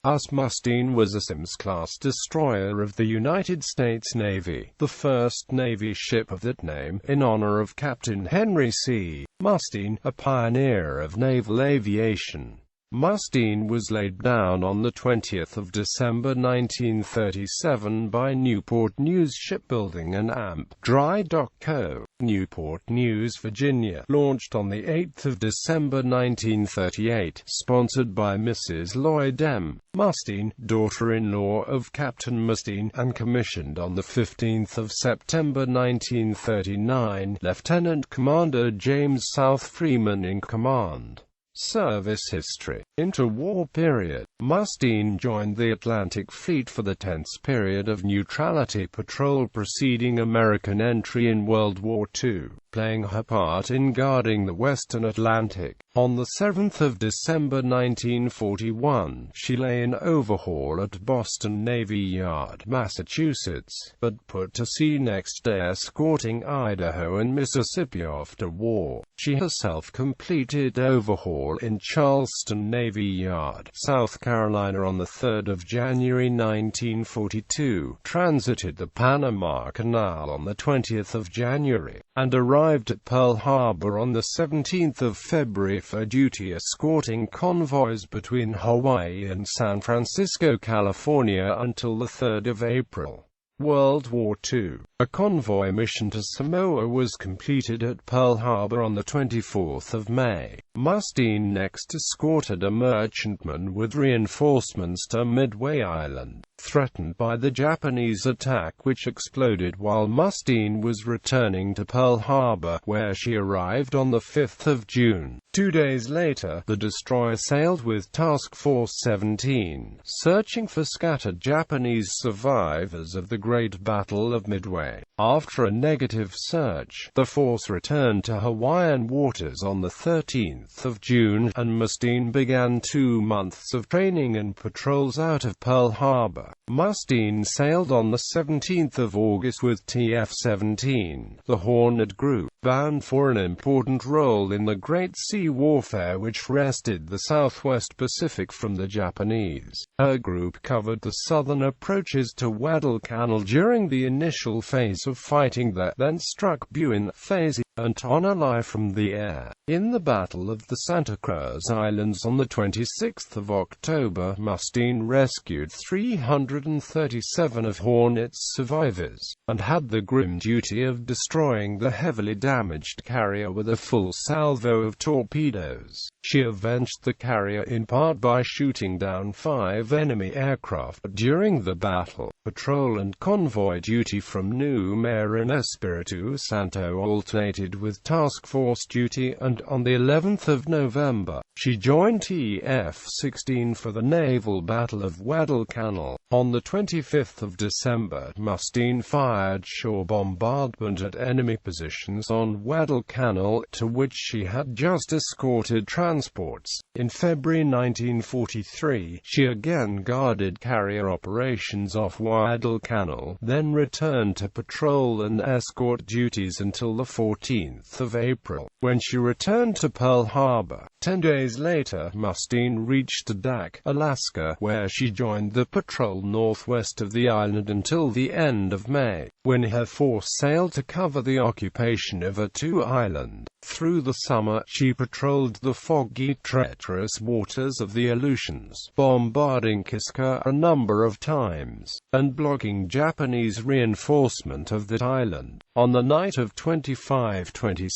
USS Mustin was a Sims-class destroyer of the United States Navy, the first Navy ship of that name, in honor of Captain Henry C. Mustin, a pioneer of naval aviation. Mustin was laid down on the 20th of December 1937 by Newport News Shipbuilding and AMP Dry Dock Co., Newport News, Virginia, launched on the 8th of December 1938, sponsored by Mrs. Lloyd M. Mustin, daughter-in-law of Captain Mustin, and commissioned on the 15th of September 1939, Lieutenant Commander James South Freeman in command. Service history. Interwar period. Mustin joined the Atlantic Fleet for the tense period of neutrality patrol preceding American entry in World War II, playing her part in guarding the Western Atlantic. On the 7th of December 1941, she lay in overhaul at Boston Navy Yard, Massachusetts, but put to sea next day escorting Idaho and Mississippi after war. She herself completed overhaul in Charleston Navy Yard, South Carolina on the 3rd of January 1942, transited the Panama Canal on the 20th of January, and arrived at Pearl Harbor on the 17th of February for duty escorting convoys between Hawaii and San Francisco, California until the 3rd of April. World War II. A convoy mission to Samoa was completed at Pearl Harbor on the 24th of May. Mustin next escorted a merchantman with reinforcements to Midway Island, threatened by the Japanese attack which exploded while Mustin was returning to Pearl Harbor, where she arrived on the 5th of June. 2 days later, the destroyer sailed with Task Force 17, searching for scattered Japanese survivors of the Great Battle of Midway. After a negative search, the force returned to Hawaiian waters on the 13th of June, and Mustin began 2 months of training and patrols out of Pearl Harbor. Mustin sailed on the 17th of August with TF-17, the Hornet Group, bound for an important role in the Great Sea Warfare which wrested the Southwest Pacific from the Japanese. Her group covered the southern approaches to Guadalcanal during the initial phase of fighting that then struck Buenos Aires and Tonalá from the air. In the Battle of the Santa Cruz Islands on the 26th of October, Mustin rescued 337 of Hornet's survivors, and had the grim duty of destroying the heavily damaged carrier with a full salvo of torpedoes. She avenged the carrier in part by shooting down 5 enemy aircraft during the battle. Patrol and convoy duty from Número and Espiritu Santo alternated with task force duty, and on the 11th of November, she joined TF-16 for the naval battle of Guadalcanal. On the 25th of December, Mustin fired shore bombardment at enemy positions on Guadalcanal, to which she had just escorted transports. In February 1943, she again guarded carrier operations off Guadalcanal, then returned to patrol and escort duties until the 14th of April, when she returned to Pearl Harbor. 10 days later, Mustin reached Dak, Alaska, where she joined the patrol northwest of the island until the end of May, when her force sailed to cover the occupation of Attu Island. Through the summer, she patrolled the foggy, treacherous waters of the Aleutians, bombarding Kiska a number of times, and blocking Japanese reinforcement of that island. On the night of 25-26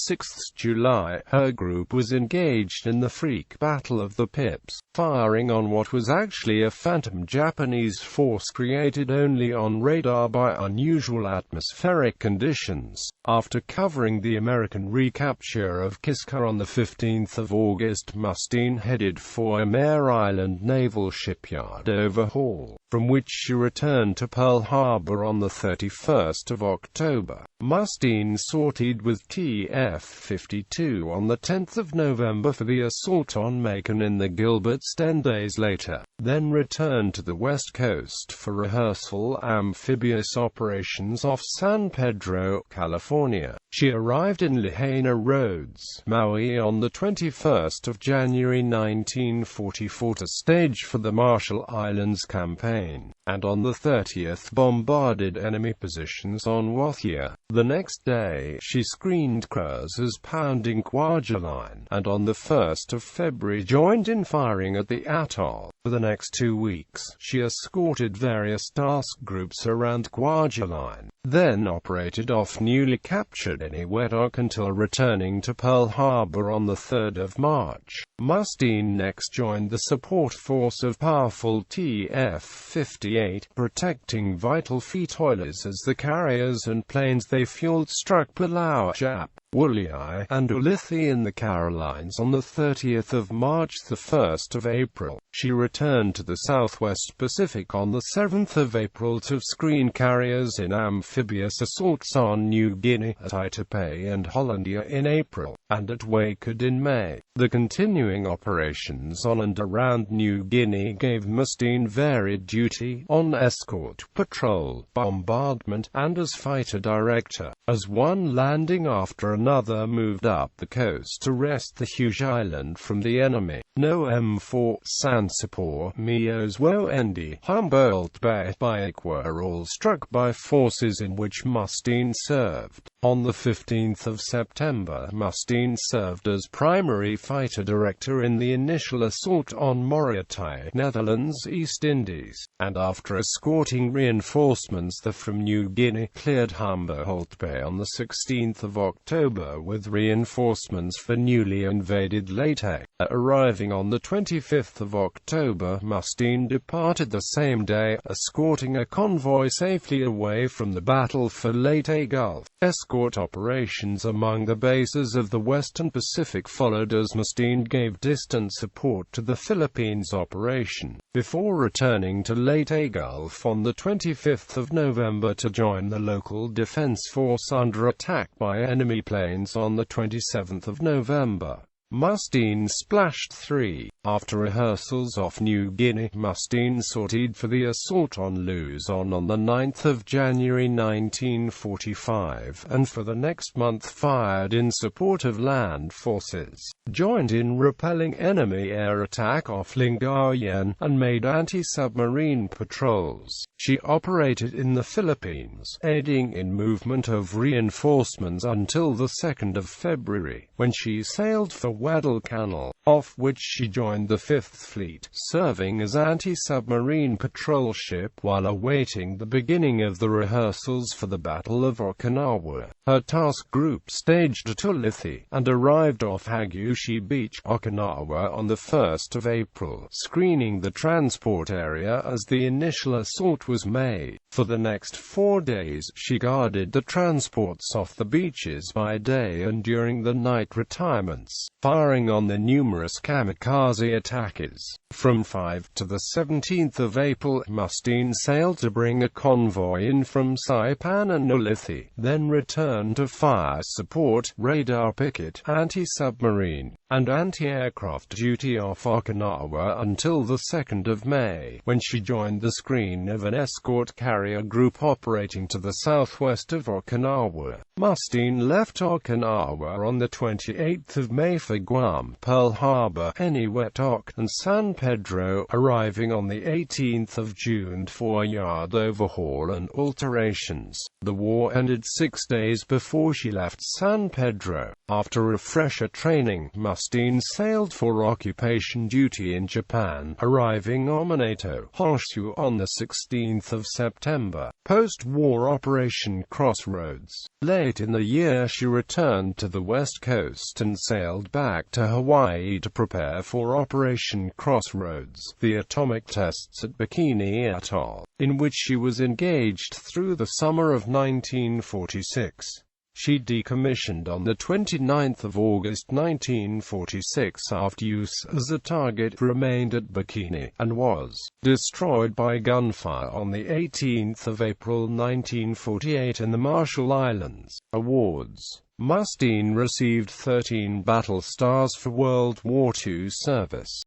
July, her group was engaged in the freak Battle of the Pips, firing on what was actually a phantom Japanese force created only on radar by unusual atmospheric conditions. After covering the American recapture of Kiska on the 15th of August, Mustin headed for Mare Island Naval Shipyard overhaul. from which she returned to Pearl Harbor on the 31st of October. Mustin sortied with TF-52 on the 10th of November for the assault on Macon in the Gilberts 10 days later, then returned to the West Coast for rehearsal amphibious operations off San Pedro, California. She arrived in Lahaina Roads, Maui on the 21st of January 1944 to stage for the Marshall Islands campaign, and on the 30th bombarded enemy positions on Wathia. The next day, she screened cruisers pounding Kwajalein, and on the 1st of February joined in firing at the atoll. For the next 2 weeks, she escorted various task groups around Kwajalein, then operated off newly captured Eniwetok until returning to Pearl Harbor on the 3rd of March. Mustin next joined the support force of powerful TF-58, protecting vital fleet oilers as the carriers and planes they fueled struck Palau, Jap, Woolai, and Ulithi in the Carolines on the 30th of March. The 1st of April, she returned to the Southwest Pacific on the 7th of April to screen carriers in amphibious assaults on New Guinea, at Aitape and Hollandia in April, and at Waked in May. The continuing operations on and around New Guinea gave Mustin varied duty, on escort, patrol, bombardment, and as fighter director, as one landing after another moved up the coast to wrest the huge island from the enemy. No M4, Sansipor, Mios Woendi, Humboldt Bay, Biak were all struck by forces in which Mustin served. On the 15th of September, Mustin served as primary fighter director in the initial assault on Moriatai, Netherlands, East Indies, and after escorting reinforcements from New Guinea, cleared Humboldt Bay on the 16th of October with reinforcements for newly invaded Leyte. Arriving on the 25th of October, Mustin departed the same day, escorting a convoy safely away from the battle for Leyte Gulf. Escort operations among the bases of the Western Pacific followed as Mustin gave distant support to the Philippines operation, before returning to Leyte Gulf on the 25th of November to join the local defense force under attack by enemy planes on the 27th of November. Mustin splashed 3. After rehearsals off New Guinea, Mustin sortied for the assault on Luzon on the 9th of January 1945, and for the next month fired in support of land forces, joined in repelling enemy air attack off Lingayen, and made anti-submarine patrols. She operated in the Philippines, aiding in movement of reinforcements until the 2nd of February, when she sailed for Guadalcanal, off which she joined the 5th Fleet, serving as anti-submarine patrol ship while awaiting the beginning of the rehearsals for the Battle of Okinawa. Her task group staged at Ulithi, and arrived off Hagushi Beach, Okinawa on the 1st of April, screening the transport area as the initial assault was made. For the next 4 days, she guarded the transports off the beaches by day and during the night retirements, firing on the numerous kamikaze attackers. From 5 to the 17th of April, Mustin sailed to bring a convoy in from Saipan and Ulithi, then returned to fire support, radar picket, anti-submarine, and anti-aircraft duty off Okinawa until the 2nd of May, when she joined the screen of an escort carrier group operating to the southwest of Okinawa. Mustin left Okinawa on the 28th of May for Guam, Pearl Harbor, Eniwetok, and San Pedro, arriving on the 18th of June for a yard overhaul and alterations. The war ended 6 days before she left San Pedro. After refresher training, Mustin sailed for occupation duty in Japan, arriving Ominato, Honshu on the 16th of September. Post-war Operation Crossroads. Late in the year she returned to the West Coast and sailed back to Hawaii to prepare for Operation Crossroads, the atomic tests at Bikini Atoll, in which she was engaged through the summer of 1946. She decommissioned on 29 August 1946 after use as a target remained at Bikini, and was destroyed by gunfire on 18 April 1948 in the Marshall Islands. Awards. Mustin received 13 battle stars for World War II service.